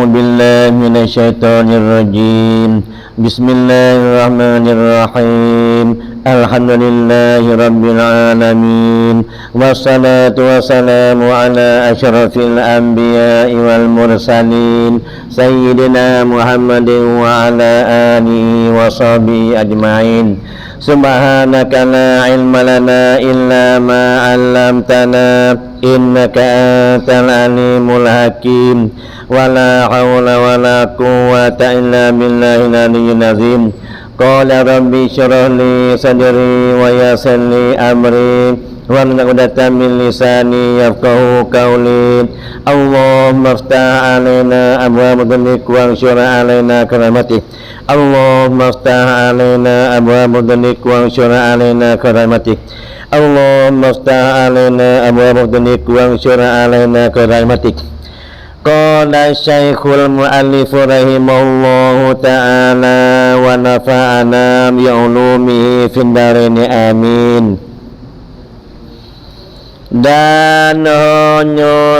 A'udzu billahi minasyaitonir rajim. Bismillahirrahmanirrahim. Alhamdulillahi rabbil alamin. Wassalatu wassalamu ala asyrafil anbiya'i wal mursalin sayyidina Muhammadin wa ala alihi wa sahbihi ajma'in. Subhanaka la ilma lana illa ma 'allamtana innaka antal alimul hakim. Wala haula wala quwwata illa billahil aliyyil azim. Qala rabbi shrah li sadri wa yassir li amri wahlul 'uqdatam min lisani yafqahu qawli. Allahumma iftah 'alaina abwaaba fadlik wanshur 'alaina karamatik. Allahumma iftah 'alaina abwaaba fadlik wanshur 'alaina karamatik. Allahumma iftah 'alaina abwaaba fadlik wanshur 'alaina karamatik. Qala Syekhul Mu'allif rahimahullahu ta'ala wa nafa'ana bi ulumihi fid dharain amin. Dan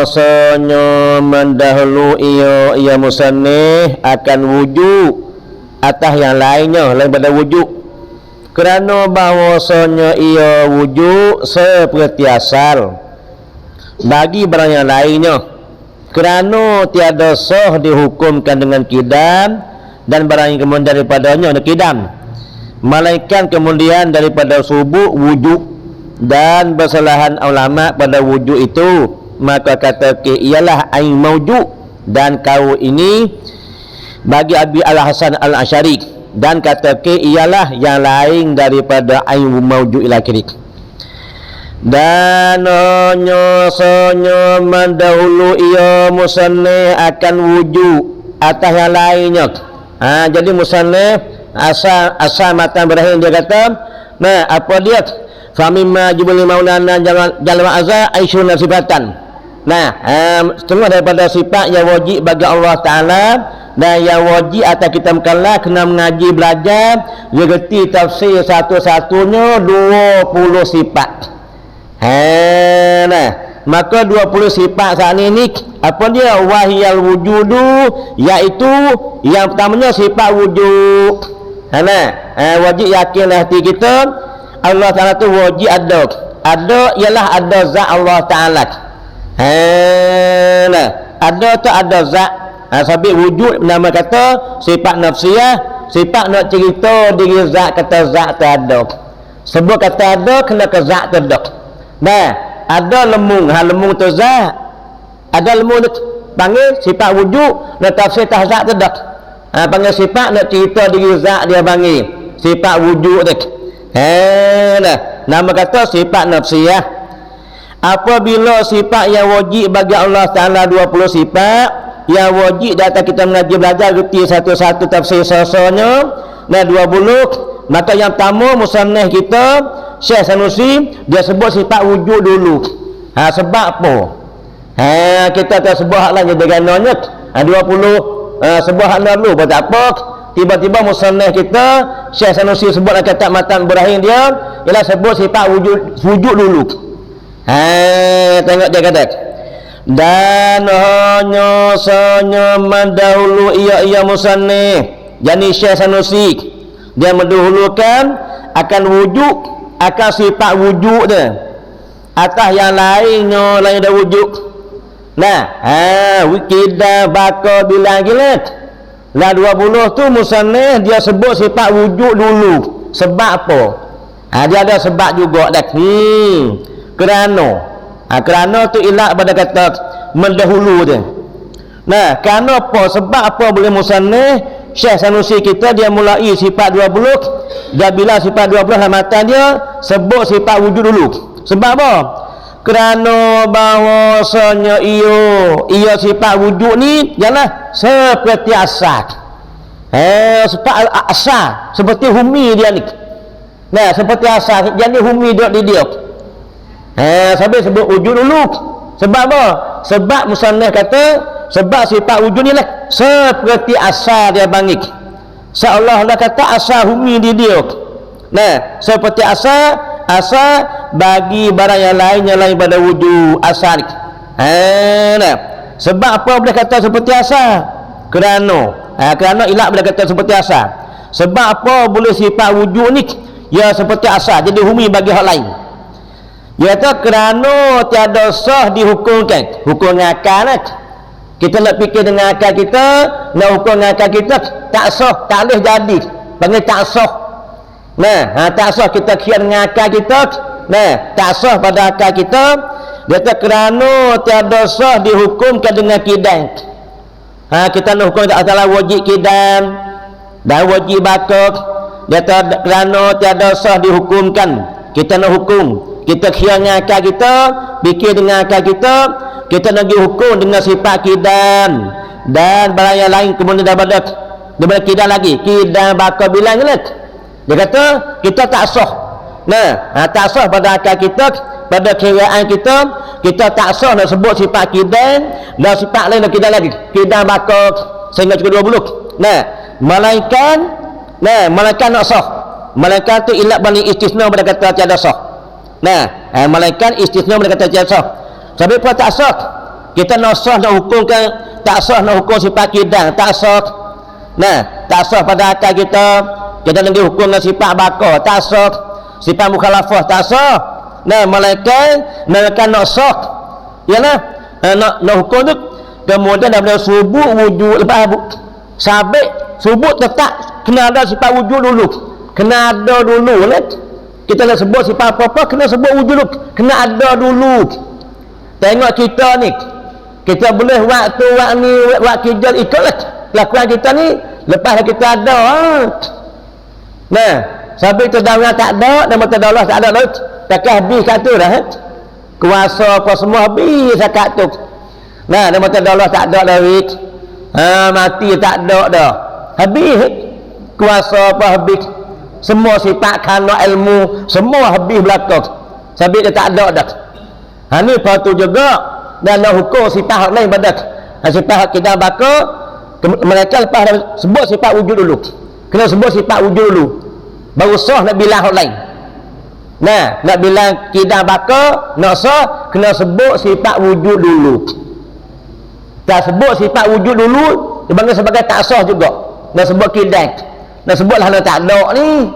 sonyo mendahului ia musannif akan wujud atas yang lainnya lain pada wujud, kerana bahawasanya ia wujud seperti asal bagi barang yang lainnya, kerana tiada sah dihukumkan dengan kidam dan barang yang kemudian daripadanya ada kidam, melainkan kemudian daripada subuh wujud. Dan bersalahan ulama pada wujud itu, maka kata ke ialah ain maujud, dan kau ini bagi Abi Al-Hasan Al-Asy'ari, dan kata ke ialah yang lain daripada ain maujud ila kiri. Dan sonyo mendahulu ia musannif akan wujud atas yang lainnya. Jadi musannif asal matan berakhir dia kata, nah apa dia? Famimma jubli maulana jalwa azza aisyuna sifatan. Setengah daripada sifat yang wajib bagi Allah Ta'ala, dan yang wajib atas kita mukallaf kena mengaji belajar dia reti tafsir satu-satunya 20 sifat. Maka 20 sifat saat ini apa dia? Wahyal wujudu, iaitu yang pertamanya sifat wujud. Wajib yakinlah hati kita Allah Ta'ala tu wajib ada ialah ada zat Allah Ta'ala. Ada tu ada zat. Sebab wujud nama kata sifat nafsiyah, sifat nak cerita diri zat, kata zat tu ada. Sebab kata ada kena ke zat tu ada. Ada lemung, lemung tu zat. Ada lemung tu panggil sifat wujud, nak tafsir tah zat tu ada. Panggil sifat nak cerita diri zat, dia panggil sifat wujud tu. Nama kata sifat nafsiyah. Apabila sifat yang wajib bagi Allah Ta'ala 20 sifat yang wajib data kita mengaji belajar reti satu-satu tafsir sasanya 20, maka yang pertama musannif kita Syekh Sanusi dia sebut sifat wujud dulu. Sebab apa? Kita tak sebut hak lain dengan 20 sebut hak dulu pada apa? Tiba-tiba musannif kita Syekh Sanusi sebut kata matan Ibrahim dia ialah sebut sifat wujud dulu. Tengok dia kata, dan hanya mendahulu ia musannif, jadi Syekh Sanusi dia mendahulukan akan wujud, akan sifat wujud dia atas yang lainnya, lain dah wujud. Kita bakal bilang gila 20 tu musannif dia sebut sifat wujud dulu. Sebab apa? Dia ada sebab juga dah. Kerana tu ilat pada kata mendahulu dia. Kerana apa? Sebab apa boleh musannif Syekh Sanusi kita dia mulai sifat 20, dia bila sifat 20 dalam mata dia sebut sifat wujud dulu. Sebab apa? Kerana bahawasanya ia sifat wujud ni ialah seperti asal. Sifat asal seperti humi dia ni. Seperti asal jadi humi dia di dia. Sampai sebut wujud dulu. Sebab apa? Sebab musannif kata sebab sifat wujud ni lah seperti asal dia bangik. Seolah-olah kata asal humi di dia. Seperti asal bagi barang yang lain pada wujud asal. Sebab apa boleh kata seperti asal? kerana ilak bila kata seperti asal. Sebab apa boleh sifat wujud ni ya seperti asal jadi humi bagi hak lain, iaitu kerana tiada sah dihukumkan. Hukum akal lah, kita nak fikir dengan akal kita, nak hukum dengan akal kita, tak sah, tak boleh jadi, panggil tak sah. Tak sah kita kira dengan akal kita, tak sah pada akal kita. Dia kata kerana tiada sah dihukumkan dengan kidam. Kita nak hukum adalah wajib kidam dan wajib bakar. Dia kata kerana tiada sah dihukumkan, kita nak hukum, kita kira dengan akal kita, fikir dengan akal kita nak dihukum dengan sifat kidam dan barang yang lain kemudian daripada kidam lagi, kidam bakar bilang kan. Dia kata kita tak sah. Tak sah pada akal kita, pada kiraan kita tak sah nak sebut sifat kidam dan sifat lain kidam lagi, kidam bakar sehingga cukup 20. Malaikat nak sah. Malaikat tu ilat bani istisna pada kata tiada sah. Malaikat istisna pada kata tiada sah. Sebab apa tak sah? Kita nak sah nak hukumkan, tak sah nak hukum sifat kidam, tak sah. Tak sah pada akal kita nak dihukum dengan sifat bakar, tak sah. Sifat mukhalafah tak sah. Malaikat nak sah. Yalah, nak hukum tu kemudian daripada subut wujud lepas sabit subut tetap kena ada sifat wujud dulu, kena ada dulu lah. Kita nak sebut sifat apa-apa kena sebut wujud dulu, kena ada dulu. Tengok kita ni, kita boleh waktu ni kijal ikutlah lakuan kita ni lepas kita ada. Sabit tu dah tak ada, nama tu Allah tak ada dah, tak habis kat tu dah. Kuasa apa semua habis kat tu. Nama tu Allah tak ada dah. Mati tak ada dah, habis kuasa apa habis, semua sifat kana ilmu semua habis belakang, sabit dia tak ada dah. Ni patut juga dan nak hukum sifat lain pada sifat kita bakar. Mereka lepas sebut sifat wujud dulu, kena sebut sifat wujud dulu baru sah nak bilang hak lain. Nak bilang kita bakar nak sah kena sebut sifat wujud dulu. Tak sebut sifat wujud dulu dipanggil sebagai tak sah juga. Nak sebut kidam, nak sebutlah nak tak ada ni.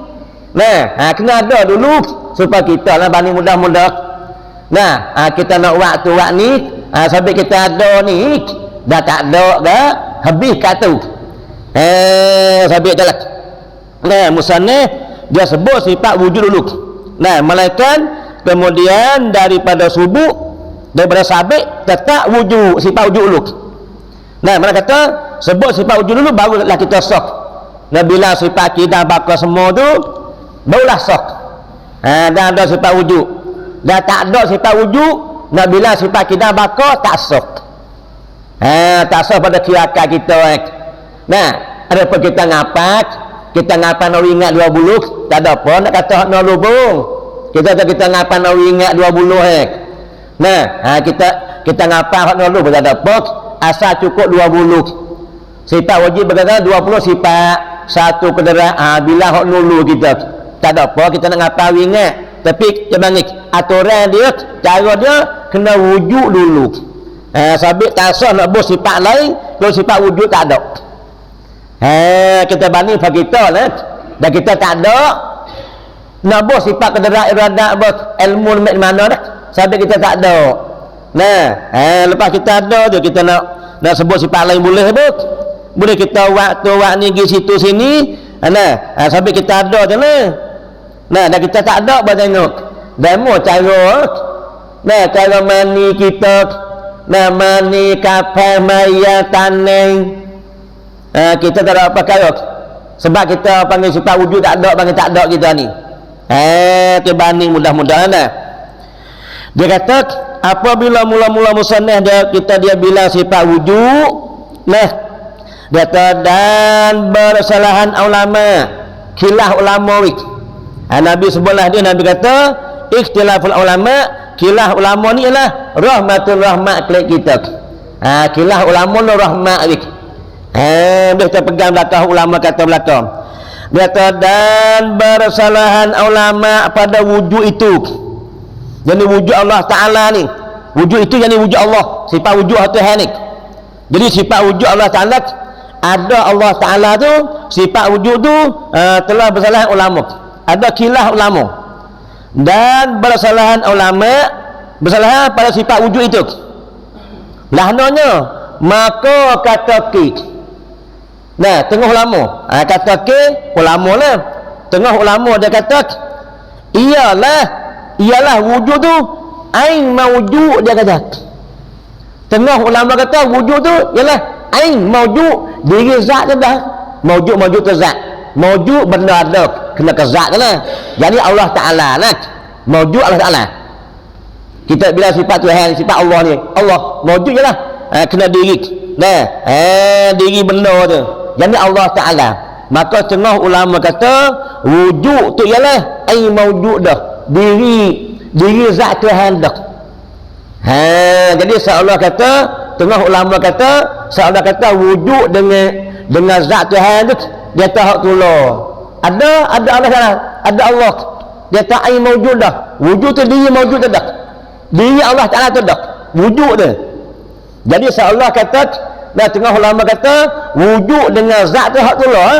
Kena ada dulu supaya kita lah bani mudah-mudah. Kita nak waktu ni sampai kita ada ni dah tak ada dah, habis kat tu. Sampai dah lah. Musannif dia sebut sifat wujud dulu. Malaikat kemudian daripada subuh, daripada sabit tetap wujud, sifat wujud dulu. Mana kata sebut sifat wujud dulu barulah kita sah. Bila sifat kita bakar semua tu barulah sah. Dan ada sifat wujud. Dah tak ada sifat wujud, nak bila sifat kita bakar tak sah. Tak sah pada kira-kira kita. Ada apa kita ngapak? Kita ngapak nak ingat 20, tak ada apa nak kata nak lubung. Kita ngapak nak ingat 20 kita ngapak nak lubung tak ada apa, asal cukup 20. Sifat wajib berkata 20 sifat satu kenderaan. Bila hak nulu kita tak ada apa, kita nak ngapal ingat, tapi jangan aturan dia, cara dia kena wujud dulu. Sabit tak sah nak buat sifat lain kalau sifat wujud tak ada. Kita banding pada kita lah, dan kita tak ada nak buat sifat kenderaan iradat buat ilmu mana dah, sabit kita tak ada. Lepas kita ada tu kita nak sebut sifat lain boleh apa? Boleh kita waktu ni pergi situ sini, sampai kita ada je lah. Dan kita tak ada apa tengok. Demo cara cara mani kita, mani kapal maya taneng. Kita tak ada apa kaya. Sebab kita panggil sifat wujud tak ada, panggil tak ada kita ni. Kebanding mudah-mudahan lah. Dia kata apabila mula-mula musannaf dia bilang sifat wujud, dia kata dan bersalahan ulama, khilaf ulama wik. Nabi sebutlah dia, Nabi kata ikhtilaful ulama, khilaf ulama ni ialah rahmatul rahmat kelik kita. Khilaf ulama ni rahmat wik. Dia kita pegang belakang ulama kata belakang. Dia kata dan bersalahan ulama pada wujud itu. Jadi wujud Allah Ta'ala ni, wujud itu jadi wujud Allah, sifat wujud Tuhan ni. Jadi sifat wujud Allah Ta'ala ada Allah Ta'ala tu, sifat wujud tu telah bersalahan ulama, ada khilaf ulama, dan bersalahan ulama bersalahan pada sifat wujud itu. Lahnanya maka kata ki, nah tengah ulama kata ki ulama lah, tengah ulama dia kata ialah wujud tu ain mawjud, dia kata tengah ulama kata wujud tu ialah ain mawjud, diri zat tu dah mawjud tu zat, mawjud benda ada kena ke zat lah. Jadi Allah Ta'ala lah mawjud, Allah Ta'ala. Kita bila sifat Tuhan, sifat Allah ni, Allah mawjud je lah, kena diri, nah diri benda tu, jadi Allah Ta'ala. Maka tengah ulama kata wujud tu ialah ain mawjud dah, diri zat Tuhan dah. Jadi seolah kata tengah ulama kata seolah kata wujud dengan zat Tuhan tu dia tak tolong. Ada Allah Ta'ala, ada Allah, dia tak ain mawjud dah, wujud tu diri mawjud dah, diri Allah Ta'ala tu dah wujud dia. Jadi seolah kata tengah ulama kata wujud dengan zat tu hak tu lah.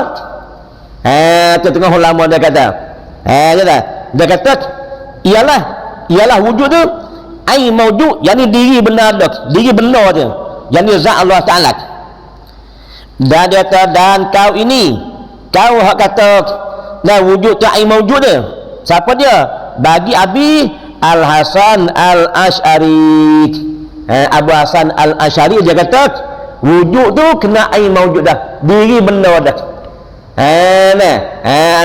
Tu tengah ulama dia kata dia kata ialah wujud tu ain mawjud, yani diri benda dah, diri benda tu, yani zat Allah Ta'ala. Dan dia kata dan kau ini, kau hak kata wujud tu ain mawjud dia, siapa dia? Bagi Abi Al-Hasan Al-Ash'ari, Abu Hasan Al-Ash'ari dia kata wujud tu kena ain mawjud dah, diri benda dah.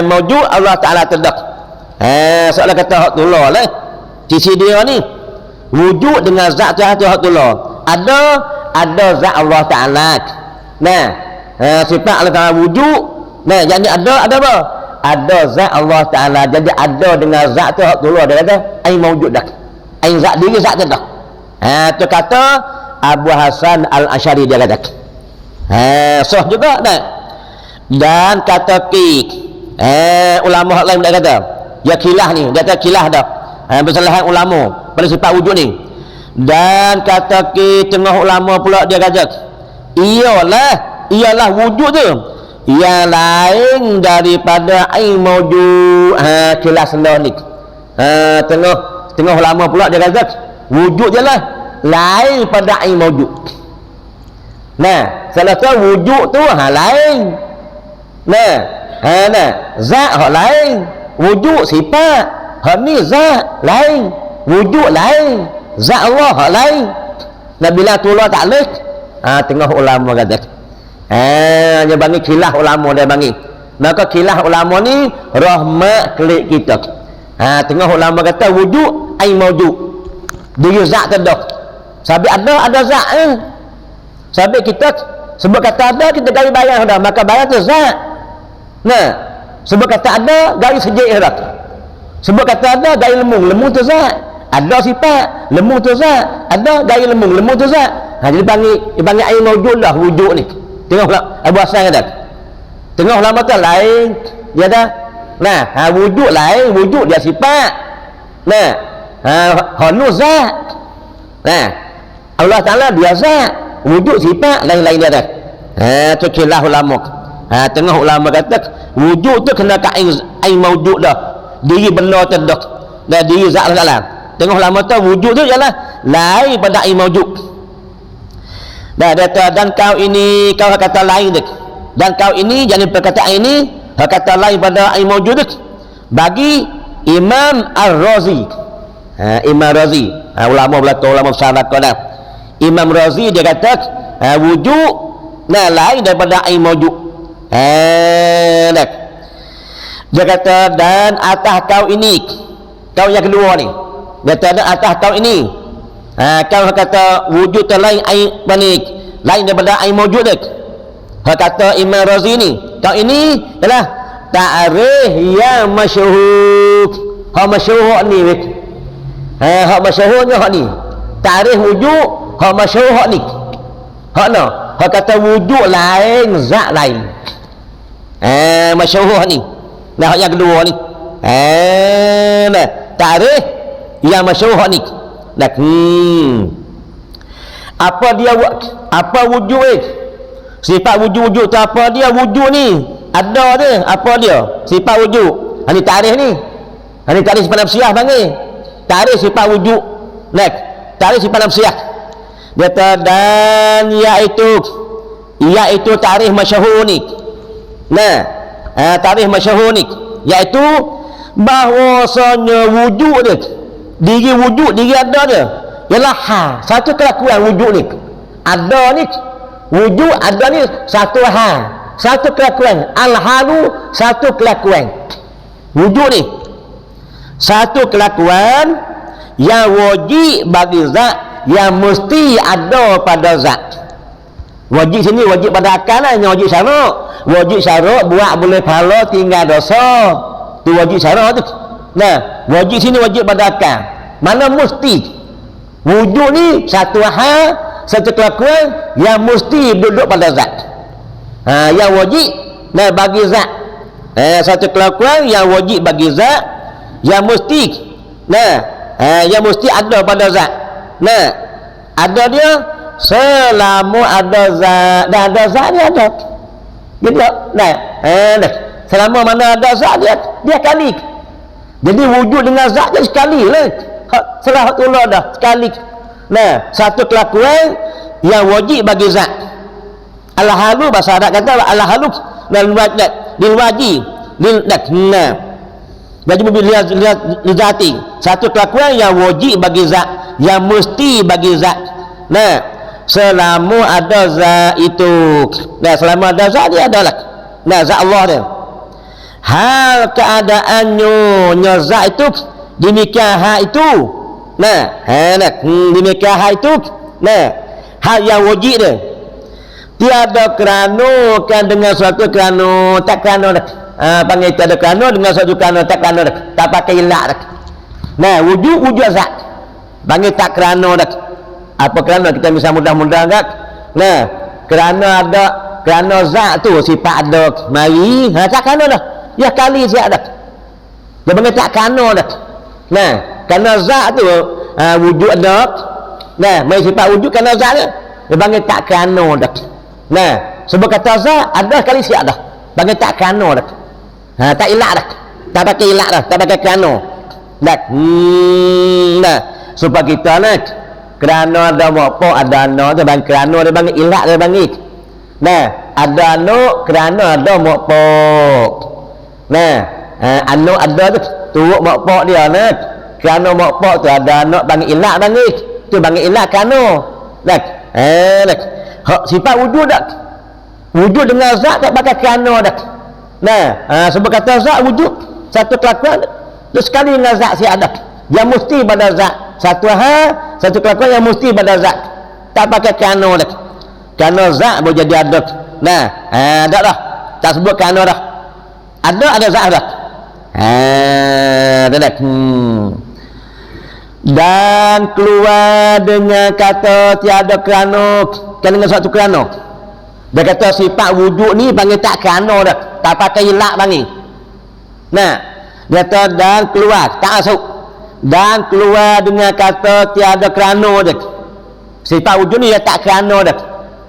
Mawjud Allah Ta'ala terdak. Soalan kata hak tullah lah sisi dia ni, wujud dengan zat Tuhan tu hak tullah. Ada zat Allah Ta'ala, sifat Allah Ta'ala wujud, jadi ada apa? Ada zat Allah Ta'ala, jadi ada dengan zat tu hak tullah. Dia kata ain mawjud dah, ain zat diri zat tu dah. Tu kata Abu Hasan Al-Ash'ari dia kata sah juga dah. Dan kata ki ulama hak lain dia kata ya khilaf ni, dia kata khilaf dah, bersalahan ulama pada sifat wujud ni. Dan kata ki tengah ulama pula dia kata ialah wujud tu yang lain daripada ain mawjud. Khilaf selah ni. Tengah ulama pula dia kata wujud je lah lain pada ain mawjud. Salah satu wujud tu lain, zat hak lain, wujud sifat hak ni zat lain, wujud lain, zat Allah hak lain. Bila tu Allah tak leh, tengah ulama kata dia bagi khilaf ulama, dia bagi maka khilaf ulama ni rahmat klik kita. Tengah ulama kata wujud ain mawjud, diri zat terdak. Sabit ada zat sabit kita sebab kata ada kita gari bayang dah, maka bayang tu zat. Sebab kata ada gari sejik dah, sebab kata ada gari lemung tu zat. Ada sifat lemung tu zat, ada gari lemung tu zat. Jadi panggil ain mawjud dah wujud ni. Tengok Abu Hasan kata tengah ulama tu lain dia dah. Wujud lain, wujud dia sifat. Hanu zat. Allah Ta'ala dia zat, wujud sifat lain-lain dia dah. Tu khilaf ulama. Tengah ulama kata wujud tu kena ke ain mawjud dah, diri benda tu dah, diri zat Allah Ta'ala. Tengah ulama tu wujud tu ialah lain pada ain mawjud. Dan kau ini, kau kata lain dah, dan kau ini jadi perkataan ini kata lain pada ain mawjud dah. Bagi Imam Ar-Razi, Imam Razi, ulama belakang, ulama besar dah. Imam Razi dia kata wujud lain daripada ain mawjud. Dia kata dan atas kau ini, kau yang kedua ni, dia kata atas kau ini, kau kata wujud lain ain manik, lain daripada ain mawjud dah. Kata Imam Razi ni, kau ini ialah ta'rif yang masyhur. Hak masyhur ni hak masyhurnya hak ni ta'rif wujud, hak masyhur hak ni hak no, hak kata wujud lain zat lain. Masyhur ni hak yang kedua ni. Ta'rif yang masyhur hak ni. Apa dia, apa wujud Sifat wujud-wujud tu apa dia? Wujud ni ada dia, apa dia? Sifat wujud. Ini tarikh ni. Ini tarikh sifat nafsiyah panggil. Tarikh sifat wujud. Next. Tarikh sifat nafsiyah. Dia kata dan iaitu tarikh masyhur ni. Nah, tarikh masyhur ni iaitu bahwasanya wujud dia, diri wujud, diri ada dia ialah satu kelakuan wujud ni. Ada ni wujud, ada ni satu satu kelakuan. Al-halu satu kelakuan. Wujud ni satu kelakuan yang wajib bagi zat, yang mesti ada pada zat. Wajib sini wajib pada akal lah, yang wajib syarak. Wajib syarak buat boleh pahala, tinggal dosa. Tu wajib syarak tu. Nah, wajib sini wajib pada akal. Mana mesti? Wujud ni satu satu kelakuan yang mesti duduk pada zat. Yang wajib bagi zat. Satu kelakuan yang wajib bagi zat, yang mesti yang mesti ada pada zat. Nah, ada dia selama ada zat. Dah ada zat dia ada. Gitu. Selama mana ada zat dia kali. Jadi wujud dengan zat dia sekali lah. Selahatullah dah sekali. Nah, satu kelakuan yang wajib bagi zat. Al-halu bahasa Arab kata al-halu lil wajib lil wajib bil zati. Satu kelakuan yang wajib bagi zat, yang mesti bagi zat. Nah, selama ada zat itu. Nah, selama ada zat dia adalah zat Allah dia. Hal keadaannya zat itu demikian itu. Demikian itu. Hal yang wajib dia. Tiada kerana kan dengan suatu kerana, tak kerana dah. Panggil tiada kerana dengan suatu kerana, tak kerana dah. Tak pakai ilah dah. Nah, wujud zat. Panggil tak kerana dah. Apa kerana kita bisa mudah-mudah kan? Nah, kerana zat tu sifat ada mari, tak kerana dah. Ya kali zat dah. Dia panggil tak kerana dah. Nah, kerana zat tu wujud ada. Nah, mari sifat wujud kerana zat dia panggil tak kerana dah. Nah, sebab kata zat ada kali siap dah. Panggil tak kerana dah. Tak ilah dah. Tak pakai ilah dah, tak pakai kerana. Dah. Nah, supaya kita kerana ada apa ada no tu bang, kerana dia panggil ilah dia panggil. Nah, ada no kerana ada apa. Nah, anu ada tu turut apa dia kerana apa tu ada no panggil ilah panggil. Tu panggil ilah kerana. Dah. Sifat wujud dah. Wujud dengan zat tak pakai kerana dah. Nah, sebab kata zat wujud satu kelakuan tu sekali dengan zat si ada. Yang mesti pada zat. Satu kelakuan yang mesti pada zat. Tak pakai kerana dah. Kerana zat boleh jadi ada. Nah, ada dah. Tak sebut kerana dah. Ada zat dah. Ada dah. Dan keluar dengan kata tiada kerana, kan dengan suatu kerana. Dia kata sifat wujud ni panggil tak kerana dah. Tak pakai ilah panggil. Nah, dia kata dan keluar tak masuk. Dan keluar dengan kata tiada kerana dah. Sifat wujud ni dia tak kerana dah.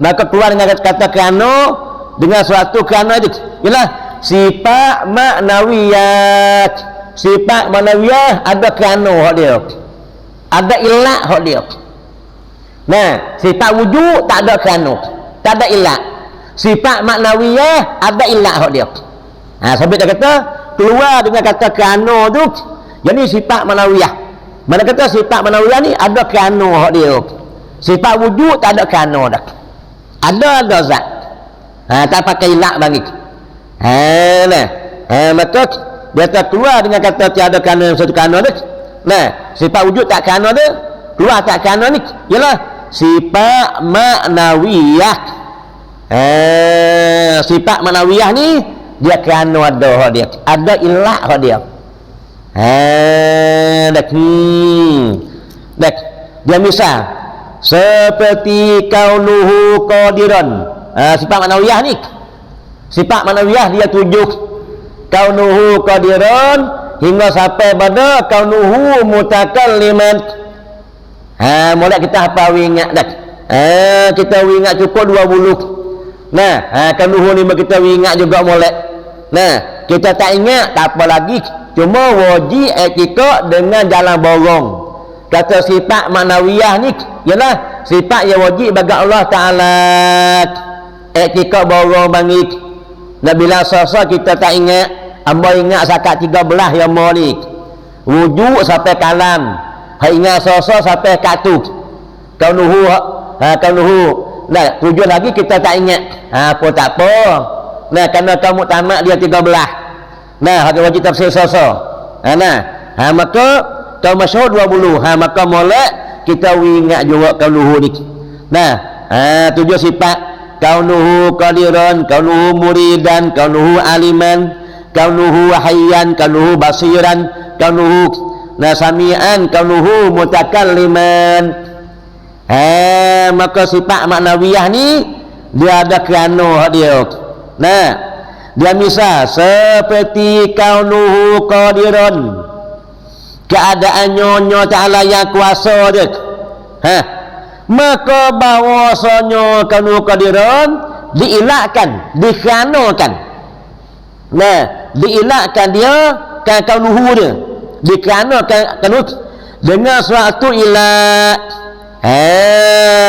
Maka keluar dengan kata kerana dengan suatu kerana itu ialah sifat maknawiyat. Sifat maknawiyah ada kerana hak dia. Ada ilah hak dia. Nah, sifat wujud tak ada kerana. Tak ada ilah. Sifat maknawiyah ada ilah hak dia. Sampai dia kata keluar dengan kata kerana tu. Jadi sifat maknawiyah. Mana kata sifat maknawiyah ni ada kerana hak dia. Sifat wujud tak ada kerana dah. Ada zat. Tak pakai ilah bagi. Maka dia kata keluar dengan kata tiada kerana satu kerana dia. Nah, sifat wujud tak kerana dia. Keluar tak kerana ni ialah sifat maknawiyah. Sifat maknawiyah ni dia kerana ada hak dia. Ada ilah hak dia. Dia misal seperti kaunuhu qadiran. Sifat maknawiyah ni. Sifat maknawiyah dia tujuh kaunuhu qadiran hingga sampai pada kaunuhu mutakalliman. Mulai kita hafal ingat dah. Kita ingat cukup 20. Nah, kanuhu ni kita ingat juga molek. Nah, kita tak ingat tak apa lagi, cuma wajib etika dengan jalan borong. Kata sifat maknawiyah ni ialah sifat yang wajib bagi Allah Taala. Etika borong bangit. Nah, bila sasa kita tak ingat, amba ingat sakat 13 yang mau ni. Wujud sampai kalam. Hai ingat sasa sampai katu. Kaunuhu kaunuhu. Nah, tujuan lagi kita tak ingat. Apa tak apa. Nah, kerana kamu tamat dia 13. Nah, hak wajib tafsir sasa. Maka kau masyhur 20. Maka molek kita ingat juga kaunuhu ni. Nah, tujuan sifat kaunuhu qadiran, kaunuhu muridan, kaunuhu aliman, kaunuhu hayyan, kaunuhu basiran, kaunuhu sami'an, kaunuhu mutakalliman. Maka sifat maknawiyah ni dia ada kerana dia. Nah, dia misal seperti kaunuhu qadiran, keadaannya Nyonya Ta'ala yang kuasa dia. Maka bahwasanya kaunuhu qadiran diilakkan, dikeranakan. Nah, diilakkan dia kan kaunuhu dia, dikeranakan kaunuhu dengan suatu ilak.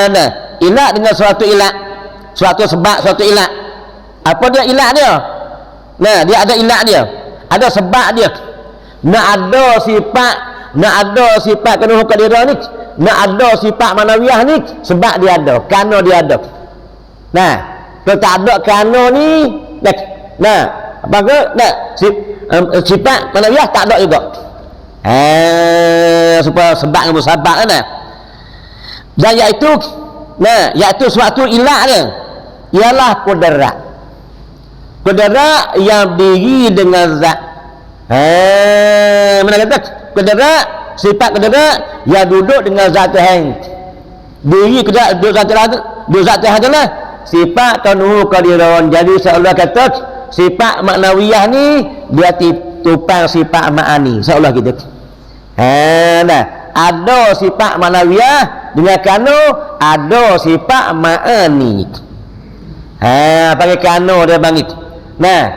Nah, ilak dengan suatu ilak, suatu sebab, suatu ilak. Apa dia ilak dia? Nah, dia ada ilak dia, ada sebab dia. Nak ada sifat kaunuhu qadiran ni, nak ada sifat manawiyah ni, sebab dia ada, kerana dia ada. Nah, kalau tak ada kerana ni, nah, apa ke? Nah, sifat manawiyah tak ada juga. Supaya sebab dengan musabab kan. Dan iaitu suatu ilah dia ialah qudrat. Qudrat yang berdiri dengan zat. Mana kata qudrat, sifat qudrat yang duduk dengan zat Tuhan. Diri qudrat duduk zat Tuhan adalah sifat kaunuhu qadiran. Jadi seolah kata sifat maknawiyah ni dia tupang sifat ma'ani seolah gitu. Nah, ada sifat maknawiyah dengan kano ada sifat ma'ani. Panggil kano dia bangit. Nah,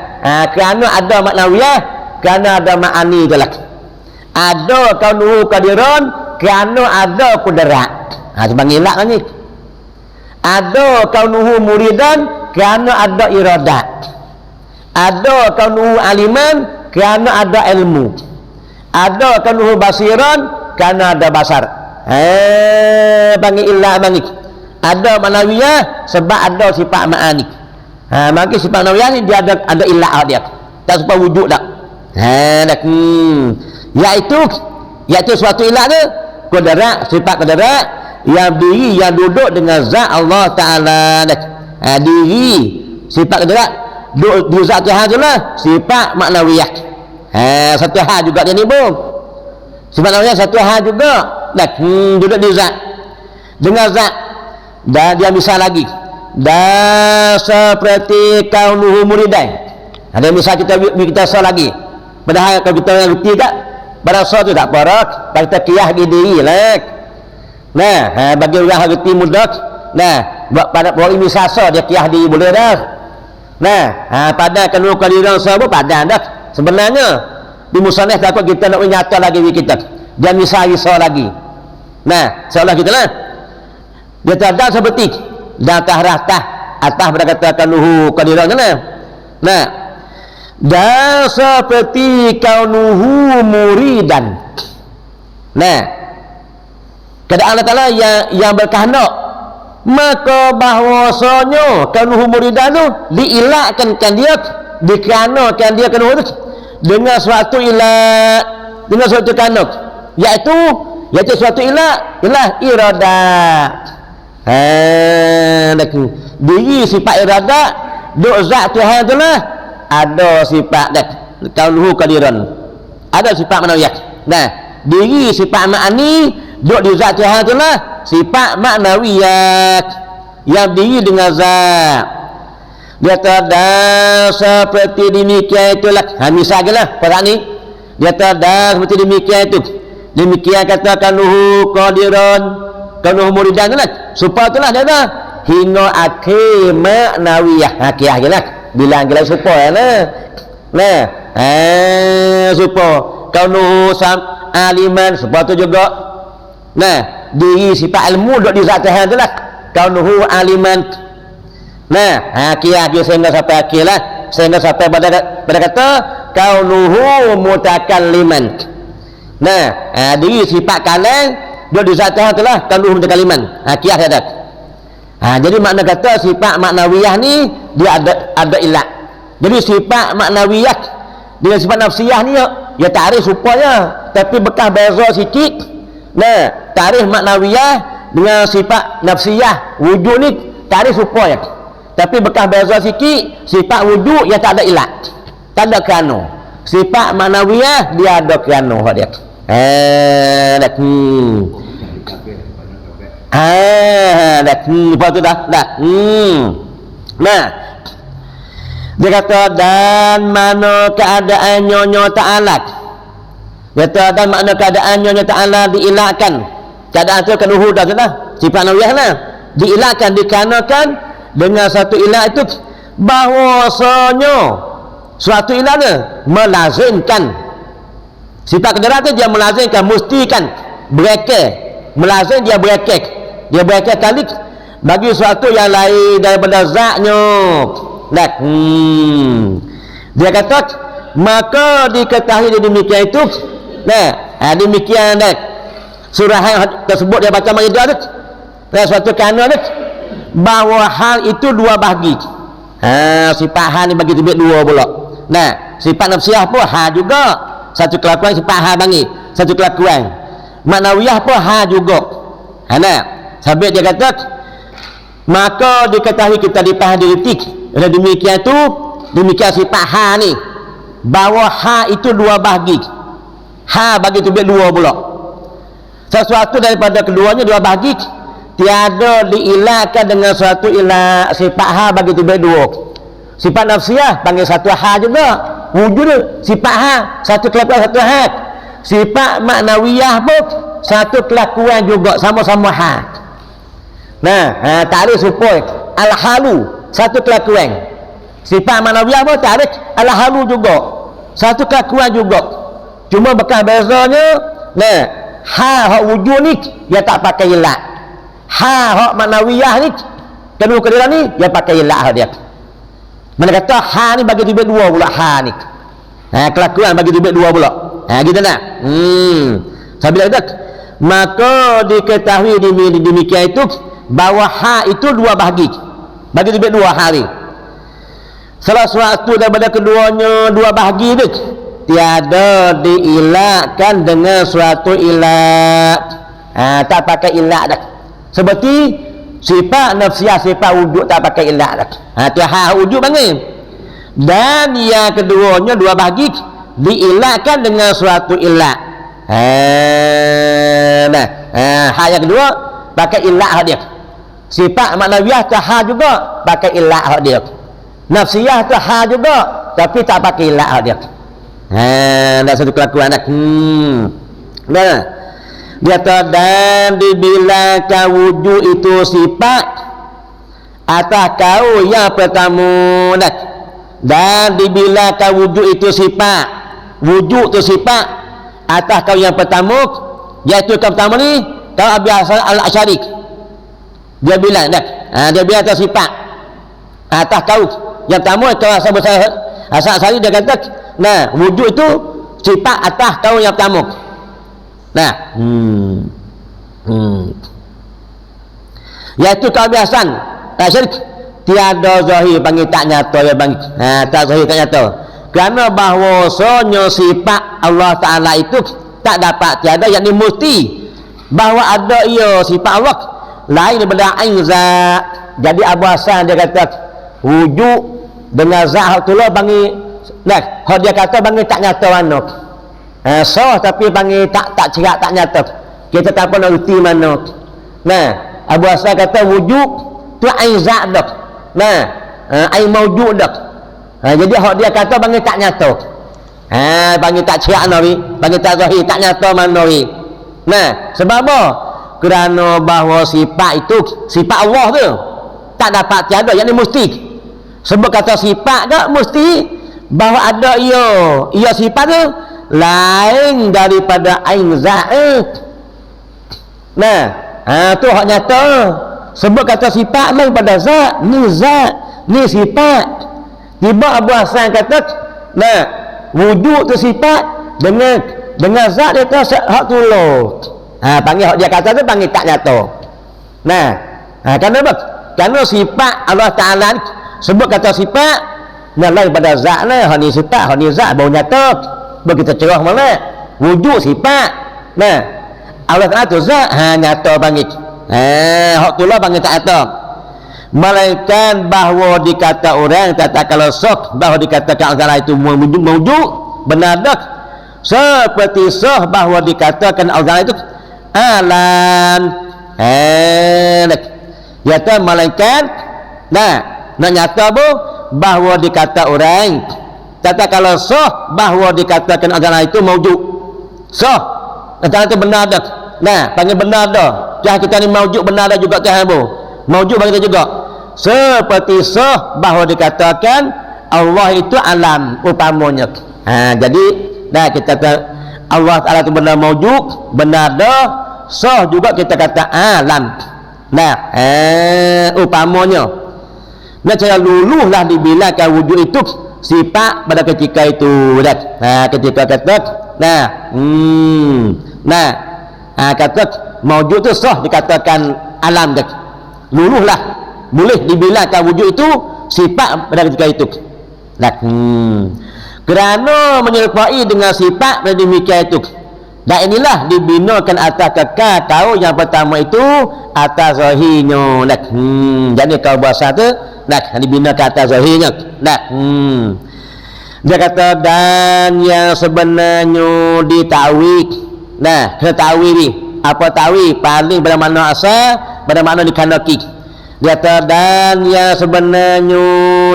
kerana ada maknawiyah, kerana ada ma'ani itulah. Ada kaunuhu qadiran, kerana ada qudrat. Sebagai ilak ni. Ada kaunuhu muridan, kerana ada iradat. Ada kaunuhu aliman, kerana ada ilmu. Ada kaunuhu basiran, kerana ada basar. Panggil ilak bangit. Ada manawiyah sebab ada sifat ma'ani. Maka sifat manawiyah ni dia ada ilak dia. Tak supaya wujud tak. Iaitu suatu ilak dia qudrat, sifat qudrat yang diri yang duduk dengan zat Allah Ta'ala. Diri sifat qudrat duduk di zat Tuhan tu lah sifat maknawiyah. Satu hal juga dia ni bung. Sifat maknawiyah satu hal juga. Duduk di zat dengan zat. Dan dia misal lagi, dan seperti kaunuhu muridan. Ada misal kita sah lagi. Padahal kalau kita ngerti tak pada sah tu tak parak, kita kiyah diri lah. Nah, bagi orang ngerti mudah. Nah, pada orang misal sah dia kiyah diri boleh dah. Nah, pada kaunuhu qadiran sah pun padan dah. Sebenarnya di musannaf takut kita nak menyata lagi kita. Dia misal sah lagi. Nah, seolah kita lah. Dia terhadap seperti dan atas berkata kaunuhu qadiran kan. Nah, dan seperti kaunuhu muridan. Nah, keadaan Allah Ta'ala yang berkehendak, maka bahwasanya kaunuhu muridan tu diilakkan dia, dikeranakan dia kaunuhu tu dengan suatu ilat, dengan suatu kanak, iaitu suatu ilah iradat. Diri sifat iradat duk zat Tuhan tu lah ada sifat dah kaunuhu qadiran, ada sifat maknawiyah. Nah, diri sifat ma'ani duk di zat Tuhan tu lah sifat maknawiyah yang diri dengan zat. Dia terdah seperti demikian itulah. Misalnya pada ni dia terdah seperti demikian itu. Demikian kata kaunuhu qadiran, kaunuhu muridan tu lah. Supaya tu lah dia dah hingga akhir ma'nawiyah. Akhir lah bilang gila supaya supaya kaunuhu aliman sebab tu juga diri sifat ilmu duduk di zat Tuhan tu lah kaunuhu aliman. Akhir sehingga sampai akhir lah, sehingga sampai pada kata kaunuhu mutakalliman. Diri sifat kalam duduk di zat Tuhan tu lah kaunuhu mutakalliman. Akhir ada. Jadi makna kata sifat maknawiyah ni dia ada ilat. Jadi sifat maknawiyah dengan sifat nafsiyah ni ya takrif supaya, tapi bekas beza sikit. Takrif maknawiyah dengan sifat nafsiyah wujud ni takrif supaya, tapi bekas beza sikit. Sifat wujud yang tak ada ilat, tak ada kerana. Sifat maknawiyah dia ada kerana dia. Lepas tu dah. Dia kata dan mana keadaan nyonya ta'ala. Dia kata dan mana keadaan nyonya ta'ala diilahkan. Keadaan tu kan uhud dah tu lah. Sifat nawiyah lah. Diilahkan, dikarenakan dengan satu ilah itu bahwasanya suatu ilah ni melazimkan. Sifat kedarat tu dia melazimkan, mestikan, berekek. Melazim dia berekek. Dia berekek kali bagi suatu yang lain daripada zatnya. Dia kata maka diketahui demikian itu. Demikian surah tersebut dia baca ma'idah tu. Suatu kerana tu bahawa hal itu dua bahagi. Sifat hal ni bagi tibik dua pula. Sifat nafsiyah pun hal juga. Satu kelakuan sifat hal bagi satu kelakuan. Maknawiyah pun hal juga. Sampai dia kata maka diketahui kita dipahami diretik. Demikian tu, demikian sifat ha ni, bahawa ha itu dua bahagi. Ha bagi tu dua pula. Sesuatu daripada keduanya dua bahagi, tiada diilahkan dengan suatu ilah. Sifat ha bagi tu dua. Sifat nafsiyah panggil satu ha juga. Wujud sifat ha, satu kelakuan satu ha. Sifat maknawiyah pun satu kelakuan juga, sama-sama ha. Tarik supaya al-halu satu kelakuan. Sifat maknawiyah pun tarik al-halu juga, satu kelakuan juga. Cuma bekas bezanya ha hak wujud ni dia tak pakai ilah. Ha hak maknawiyah ni kedua kedua ni dia pakai ilah dia. Mana kata ha ni bagi tibik dua pula ha ni. Kelakuan bagi tibik dua pula. Gitu nak. Sambil kata maka diketahui demikian itu bahawa ha itu dua bahagi. Bagi tibik dua hari. Salah suatu daripada keduanya dua bahagi itu tiada diilahkan dengan suatu ilah. Tak pakai ilah dah. Seperti sifat nafsiyah, sifat wujud tak pakai ilah dah. Tu ha wujud panggil. Dan yang keduanya dua bahagi diilahkan dengan suatu ilah. Ha yang kedua pakai ilah dia. Sifat maknawiyah tu ha juga pakai ilah dia. Nafsiyah tu ha juga tapi tak pakai ilah dia. Dah satu kelakuan dah. Dia kata dan dibilangkan wujud itu sifat atas kau yang pertama dah. Dan dibilangkan wujud itu sifat, wujud itu sifat atas kau yang pertama, iaitu kau pertama ni kau Abi Hasan Al-Asy'ari. Dia bilang dah, dia bilang atas sifat atas kau yang pertama kau Hasan Al-Asy'ari. Dia kata wujud itu sifat atas kau yang pertama. Iaitu kau Abi Hasan Al-Asy'ari tiada zahir panggil tak nyata ya bang. Tak zahir tak nyata. Kerana bahawasanya sifat Allah Ta'ala itu tak dapat tiada, yang ini mesti bahawa ada ia sifat Allah lain daripada ain zat. Jadi Abu Hasan dia kata wujud dengan zat tu lah panggil dia kata panggil tak nyata mana. Sah tapi panggil tak cerak, tak nyata. Kita tak apa nak erti mana. Abu Hasan kata wujud tu ain zat dah. Ain mawjud dah. Jadi hak dia kata panggil tak nyata. Panggil tak cerak nawi, panggil tak zahir, tak nyata mana nawi. Sebab apa? Kerana bahawa sifat itu sifat Allah tu. tak dapat tiada, yang ni mesti. Sebab kata sifat tak mesti bahawa ada ia sifat tu lain daripada ain zat. Nah, tu hak nyata. Sebab kata sifat lain pada zat, ni sifat. Tiba Abu Hasan kata, nah, wujud tu sifat dengan zat dia tu hak tu lo. Panggil hak dia kata tu panggil tak nyata. Nah, kenapa? Kerana sifat Allah Taala sebab kata sifat lain pada zat lah. Hak ni sifat, hak ni zat baru nyata. Begitu cerah mana? Wujud sifat. Nah, Allah Taala tu zat, nyata panggil. Hak tu lah panggil tak nyata. Melainkan bahawa dikata orang kata kalau sok bahawa dikatakan Allah itu mewujud benar dak seperti sah bahawa dikatakan Allah itu alam. Nyata melainkan nak nyata bu bahawa dikata orang kata kalau sah bahawa dikatakan Allah itu mewujud sah kata itu benar dak. Nah, panggil benar dah. Jangan kita ni mewujud benar dah juga Tuhan bu. Mewujud bagi kita juga. Seperti sah bahawa dikatakan Allah itu alam utamanya. Jadi kita kata Allah Taala itu benar mewujud, benar dah. Sah juga kita kata alam. Utamanya. Cara luluhlah dibilangkan wujud itu sifat pada ketika itu. Ketika kata kata mewujud itu sah dikatakan alam dah. Luluhlah boleh dibilangkan wujud itu sifat pada ketika itu. Kerana menyerupai dengan sifat pada demikian itu. Dan inilah dibinakan atas kekal kau yang pertama itu atas zahirnya. Jadi kau bahasa tu dibinakan atas zahirnya. Dia kata dan yang sebenarnya ditakwil. Ketahui ni apa takwil paling pada makna asal, pada makna dikandaki. Dia kata dan yang sebenarnya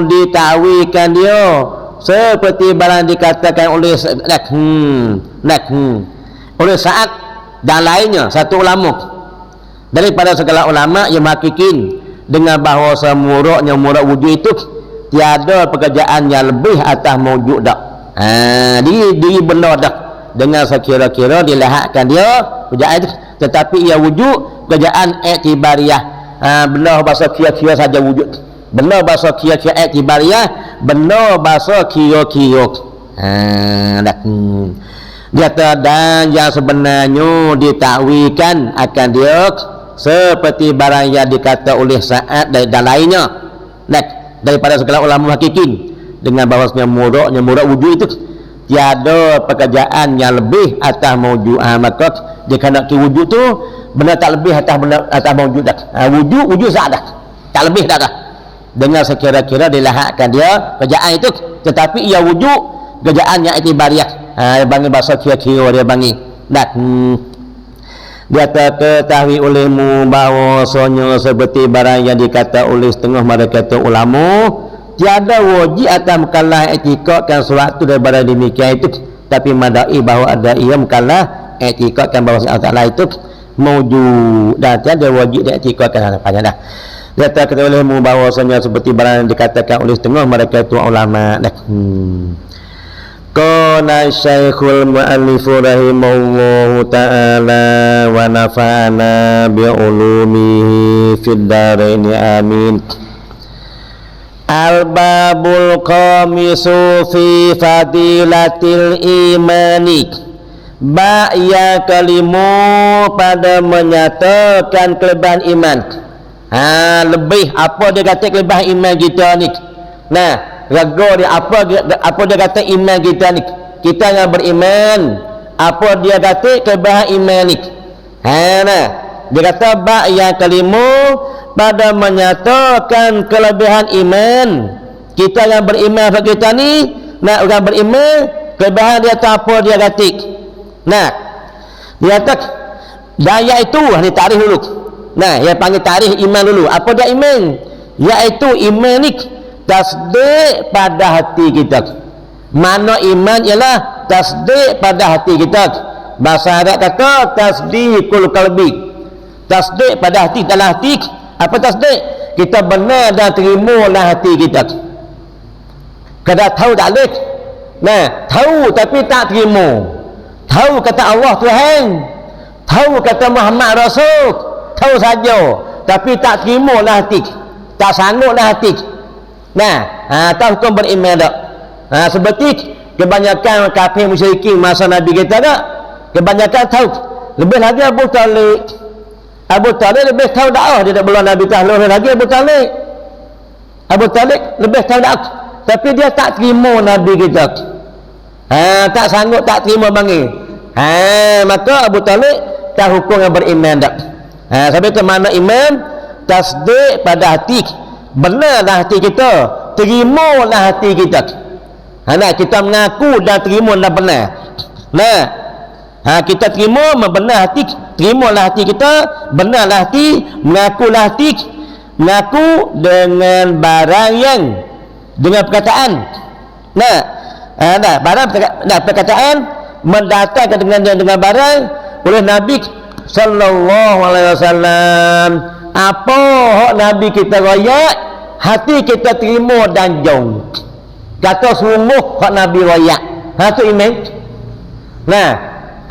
ditakwilkan dia seperti barang dikatakan oleh oleh Sa'ad dan lainnya satu ulama daripada segala ulama yang menghakikin dengan bahawa semuruknya murad wujud itu tiada pekerjaan yang lebih atas mewujud dak. Diri benar dak dengan sekira-kira dilihatkan dia pekerjaan itu, tetapi ia wujud pekerjaan iktibariyah. Benar bahasa kira-kira saja wujud. Benar bahasa kira-kira iktibariyah, benar bahasa kira-kira. Dia kata dan yang sebenarnya ditakwilkan akan dia seperti barang yang dikata oleh Sa'ad dan lainnya daripada segala ulama hakikin dengan bahawasanya murad wujud itu tiada pekerjaan yang lebih atas mewujud. Maka jika nak wujud tu benar tak lebih atas mewujud dah. Wujud zat dah, tak lebih dah dengan sekira-kira dilihatkan dia kerjaan itu, tetapi ia wujud kerjaan yang iktibariyah. Dia panggil bahasa kira-kira dia panggil. Dia ketahui olehmu bahawasanya seperti barang yang dikata oleh setengah mereka ulama tiada wajib atas mukallaf i'tikadkan suatu daripada demikian itu, tapi madai bahawa ada ia mukallaf i'tikadkan bahawa Allah Taala itu mewujud dan tiada wajib i'tikadkan apa dah. Dia kata olehmu bahawasanya seperti barang yang dikatakan oleh setengah mereka itu ulama. Qala Syekhul Mu'allif rahimahullahu ta'ala wa nafa'ana bi'ulumihi fid dharain amin. Al-babul qamisu fi fadilatil imani. Ba'ya kalimu pada menyatakan kelebihan iman. Lebih apa dia kata kelebihan iman kita ni. Raga dia apa dia kata iman kita ni, kita yang beriman apa dia kata kelebihan iman ni. Dia kata ba yang kalimu pada menyatakan kelebihan iman kita yang beriman pada kita ni. Orang beriman kelebihan dia apa dia kata. Dia kata daya itu ni tarikh dulu. Yang panggil tarikh iman dulu. Apa dia iman? Iaitu iman ni tasdik pada hati kita. Mana iman ialah tasdik pada hati kita. Bahasa Arab kata tasdikul qalbi. Tasdik pada hati, dalam hati. Apa tasdik? kita benar dan terimalah hati kita. Kadang tahu tak boleh. Nah, tahu tapi tak terima. Tahu kata Allah Tuhan, tahu kata Muhammad Rasul, tahu saja tapi tak terimalah hati, tak sangguplah hati. Nah, tahu hukum beriman tak? Seperti kebanyakan kafir musyrikin masa Nabi kita tak? Kebanyakan tahu. Lebih lagi Abu Talib. Abu Talib lebih tahu dakwah dia tak belum Nabi tahlul lagi Abu Talib. Abu Talib lebih tahu dakwah, tapi dia tak terima Nabi kita. Tak sanggup, tak terima bangin. Maka Abu Talib tak hukum yang beriman tak. Sampai ke mana iman? Tasdik pada hati. Benarlah hati kita, terimalah hati kita. Nak kita mengaku dan terima dan benar. Nah, kita terima membenar hati, terimalah hati kita, benarlah hati, mengakulah hati, mengaku dengan barang yang dengan perkataan. Nah, barang perkataan mendatangkan dengan barang oleh Nabi sallallahu alaihi wasallam. Apa hak Nabi kita royak, hati kita terima dan jauh. Kata sungguh hak Nabi royak. Tu iman. Nah,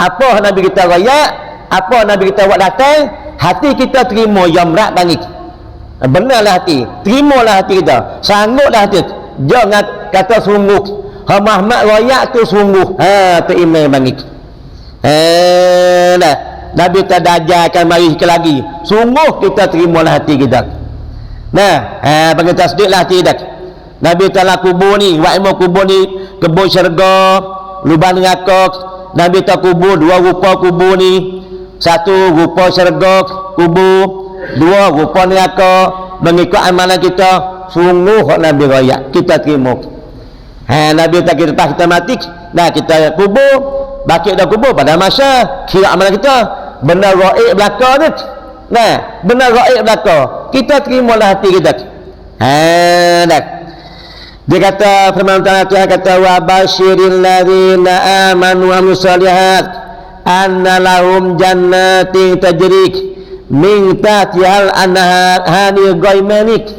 apa hak Nabi kita royak, apa Nabi kita buat datang, hati kita terima jamrak bangit. Benarlah hati, terimalah hati kita, sangguplah hati. Jangan kata sungguh. Ha Muhammad royak tu sungguh. Tu iman bangit. Dah. Nabi tak ajarkan mari sekali lagi. Sungguh kita terimalah hati kita. Nah, bagi tasdiklah hati kita. Nabi telah kubur ni, wa'imah kubur ni, kebun syurga, lubang neraka. Nabi tak kubur dua rupa kubur ni. Satu rupa syurga kubur, dua rupa neraka. Mengikut amalan kita, sungguh Nabi royak kita terima. Nabi tak kita mati, dah kita kubur, bakit dah kubur pada masa kira amalan kita benar raib belaka ni. Nah, benar raib belaka, kita terimalah hati kita. Dah. Dia kata firman Tuhan kata wa basyiril ladzina amanu wa amilus shalihat anna lahum jannatin tajri min tahtihal anhar hani ghaimanik.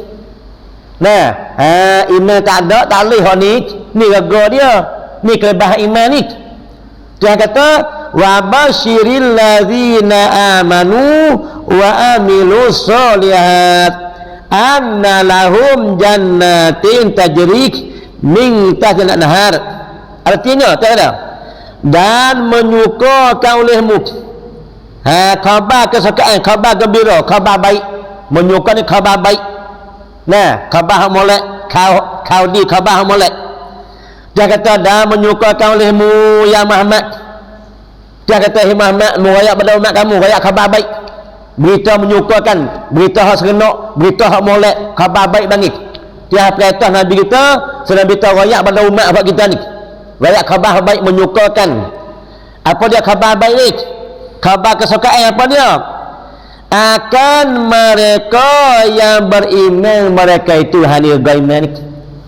Nah, iman tak ada, tak boleh ni raga dia, ni kelebihan iman ni. Tuhan kata wa basyiril ladzina amanu wa amilus shalihat anna lahum jannatin tajri min tahtiha al-anhar. Artinya tak ada. Dan menyukakan olehmu khabar kesukaan, khabar gembira, khabar baik. Menyukai khabar baik. Nah, khabar molek, kau di khabar molek. Dia kata dan menyukakan olehmu ya Muhammad. Dia kata hey Muhammad, merayak pada umat kamu, rayak khabar baik. Berita menyukakan, berita hak serenok, berita hak molek, khabar baik bangit. Dia perintah Nabi kita, Nabi kita rayak pada umat apa kita ni. Rayak khabar baik menyukakan. Apa dia khabar baik ni? Khabar kesukaan apa dia? Akan mereka yang beriman, mereka itu hanil gaiman.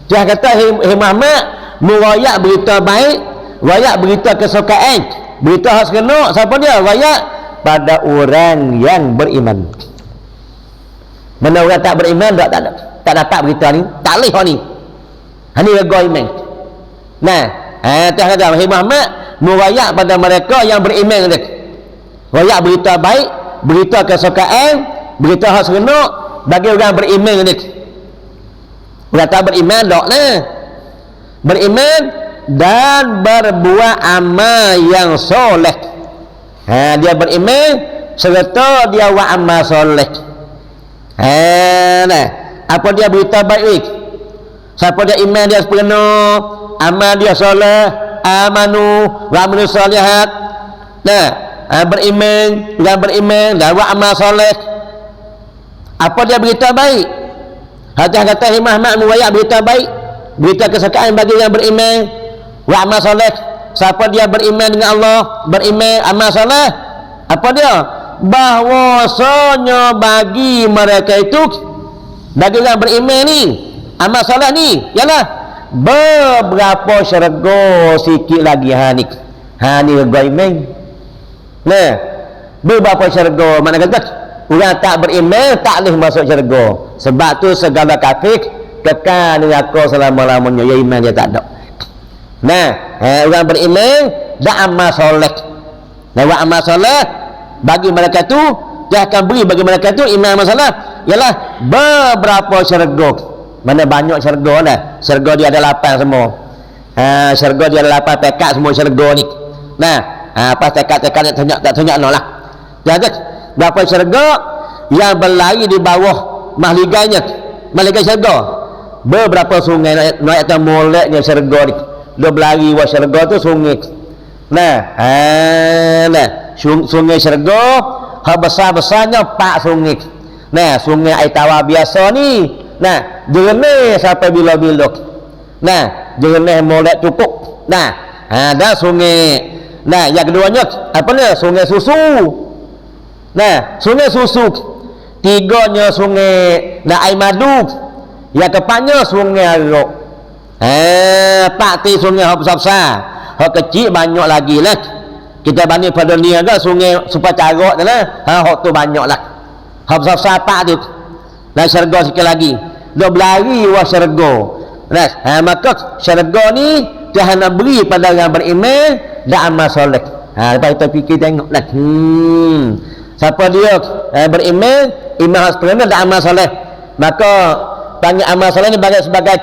Dia kata hey Muhammad, merayak berita baik, rayak berita kesukaan, berita hak serenok, siapa dia? Rayak pada orang yang beriman. Mana orang tak beriman tak dapat berita ni, tak boleh ni. Ini rega iman. Nah, Tuhan kata hey Muhammad, merayak pada mereka yang beriman dia. Rayak berita baik, berita kesukaan, berita hak serenok bagi orang beriman dia. Orang tak beriman tak nah. Beriman dan berbuat amal yang soleh. Dia beriman serta dia buat amal soleh. Nah, apa dia berita baik? Siapa dia iman dia sepenuh, amal dia soleh, amanu wa amilus shalihat. Nah, beriman dan buat amal soleh. Apa dia berita baik? Hati kata Muhammad merayak berita baik, berita kesukaan bagi yang beriman wa amal soleh. Siapa dia beriman dengan Allah, beriman amal soleh, apa dia? Bahwasanya bagi mereka itu, bagi yang beriman ni, amal soleh ni ialah beberapa syurga sikit lagi ni gaiman. Nah, beberapa syurga mana kata orang tak beriman tak boleh masuk syurga. Sebab tu segala kafir kekal neraka selama-lamanya. Ya iman dia tak ada. Nah, orang beriman dak amal soleh. Dan amal soleh bagi mereka tu dia akan beri bagi mereka tu iman masalah ialah beberapa syurga. Mana banyak syurga dah. Syurga dia ada 8 semua. Syurga dia ada 8 pekat semua syurga ni. Nah, apa tekat-tekat tak tunjuk lah. Jadi berapa syurga yang berlari di bawah mahliganya, mahligai syurga. Beberapa sungai naik atas moleknya syurga ni. Dia berlari bawah syurga tu sungai. Nah, sungai syurga besar-besarnya 4 sungai. Nah, sungai air tawar biasa ni, nah, jernih sampai bila-bila. Nah, jernih molek cukup. Nah, dah sungai. Nah, yang keduanya apa ni? Sungai susu. Nah, sungai susu. Tiganya sungai air madu. Yang keempatnya sungai arok. Pak sungai hak besar-besar. Hak kecil banyak lagi lah. Kita banding pada dunia ke sungai supaya carok lah. Hak tu banyak lah. Hak besar-besar pak tu. Dan syurga sikit lagi. Dia berlari wah syurga. Nah, maka syurga ni Tuhan nak beri pada orang beriman dan amal soleh. Lepas kita fikir tengok lah. Siapa dia beriman, iman sempurna dan amal soleh. Maka panggil amal soleh ni sebagai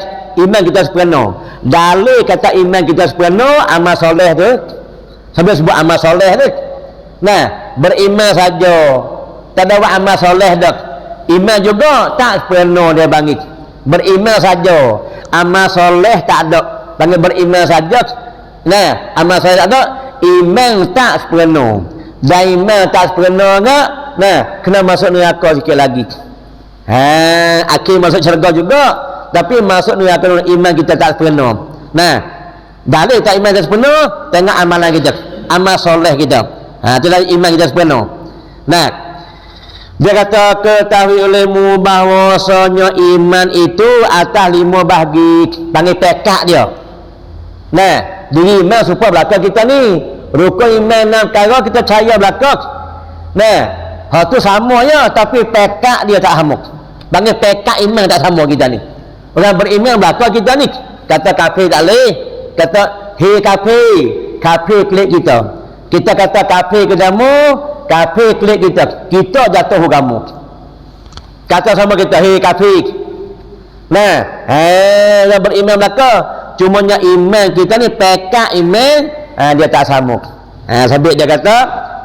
iman kita sempurna. Dalil kata iman kita sempurna, amal soleh tu. Sampai sebut amal soleh tu. Nah, beriman saja. Tak ada amal soleh dah. Iman juga tak sempurna dia bangit. Beriman saja. Amal soleh tak ada. Panggil beriman saja. Nah, amal soleh tak ada. Iman tak sempurna. Dan iman tak sempurna enggak? Nah, kena masuk neraka sikit lagi. Akhir masuk syurga juga. Tapi masuk neraka iman kita tak sempurna. Nah, dalil tak iman kita sempurna, tengok amalan kita. Amal soleh kita. Itulah iman kita sempurna. Nah, dia kata ketahui olehmu bahwasanya iman itu atas 5 bahagi. Panggil pekat dia. Nah, diri iman supaya belakang kita ni. Rukun iman 6 perkara kita percaya belakang. Nah, hal tu sama ya, tapi pekat dia tak sama. Panggil pekat iman tak sama kita ni. Orang beriman belakang kita ni. Kata kafir tak boleh. Kata hei kafir. Kafir klik kita. Kita kata kafir ke kamu, kafir klik kita. Kita jatuh ke kamu. Kata sama kita hei kafir. Nah, orang beriman belakang. Cumanya iman kita ni pekat iman dia tak sama. Sebab dia kata,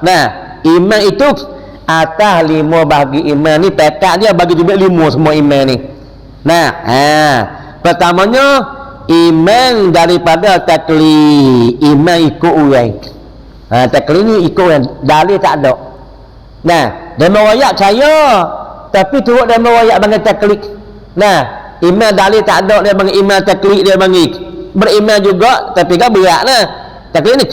nah, iman itu atas 5 bahagi iman ni pekat dia bagi juga 5 semua iman ni. Nah, pertamanya iman daripada taklid. Iman ikut orang. Taklid ni ikut orang. Dalil tak ada. Nah, dia merayak percaya, tapi turut dia merayak bagi taklid. Nah, iman dalil tak ada, dia bagi iman taklid dia bagi. Beriman juga, tapi kan berat lah. Taklid ni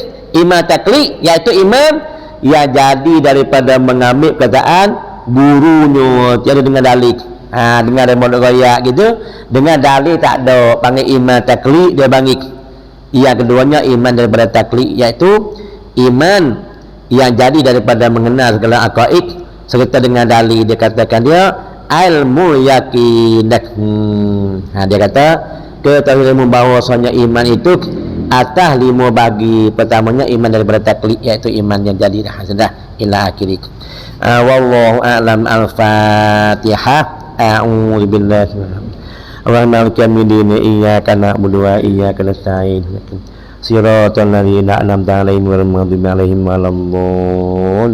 iman taklid, iaitu iman yang jadi daripada mengambil perkataan gurunya, tiada dengan dalil. Dengan dia modal royak gitu, dengan dalil tak ada, panggil iman taklid dia bagi. Yang keduanya iman daripada taklid, iaitu iman yang jadi daripada mengenal segala aqaid serta dengan dalil. Dia katakan dia ilmu yakin. Dia kata ketahui ilmu bahwasanya iman itu atas 5 bagi. Pertamanya iman daripada taklid, iaitu iman yang jadi sudah ila akhiri. Wallahu a'lam. Al-Fatihah. A'udzu billahi Rahmanir Rahim. Iyyaka na'budu wa iyyaka nasta'in. Siratal ladzina an'amta 'alaihim ghairil maghdubi 'alaihim waladdallin.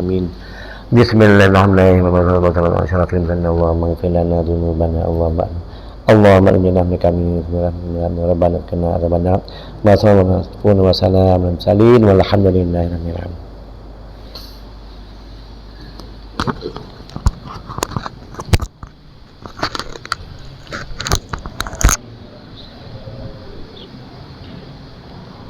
Amin. Bismillahirrahmanirrahim. Allahumma ighfir lana dzunubana Allahumma inna kami rabbana kana rabbana wa sallallahu wa sallam salin walhamdulillahi rabbil alamin.